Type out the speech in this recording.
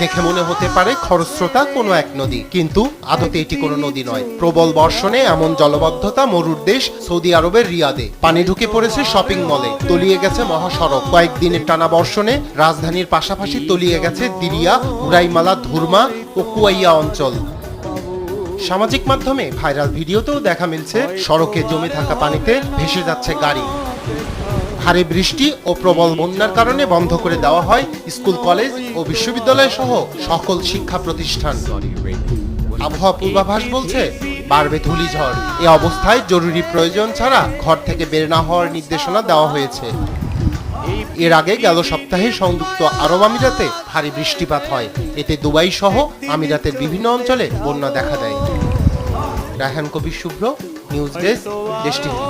দেখে মনে হতে পারে খরস্রোতা কোনো এক নদী, কিন্তু আদতে এটি কোনো নদী নয়। প্রবল বর্ষণে এমন জলবদ্ধতা মরুর দেশ সৌদি আরবের রিয়াদে। পানি ঢুকে পড়েছে শপিং মলে, তলিয়ে গেছে মহাসড়ক। কয়েকদিনের টানা বর্ষণে রাজধানীর পাশাপাশি তলিয়ে গেছে দিরিয়া, হুরাইমালা, ধুরমা ও কুয়াইয়া অঞ্চল। সামাজিক মাধ্যমে ভাইরাল ভিডিওতেও দেখা মিলছে সড়কে জমে থাকা পানিতে ভেসে যাচ্ছে গাড়ি। ভারী বৃষ্টি ও প্রবল বন্যার কারণে বন্ধ করে দেওয়া হয় স্কুল, কলেজ ও বিশ্ববিদ্যালয় সহ সকল শিক্ষা প্রতিষ্ঠান। আবহাওয়া পূর্বাভাস বলছে বাড়বে ধূলিঝড়। এ অবস্থায় জরুরি প্রয়োজন ছাড়া ঘর থেকে বের না হওয়ার নির্দেশনা দেওয়া হয়েছে। এর আগে গেল সপ্তাহে সংযুক্ত আরব আমিরাতে ভারী বৃষ্টিপাত হয়। এতে দুবাই সহ আমিরাতের বিভিন্ন অঞ্চলে বন্যা দেখা দেয়। রায়হান কবির শুভ্র, নিউজ ডেস্ক, দেশ টিভি।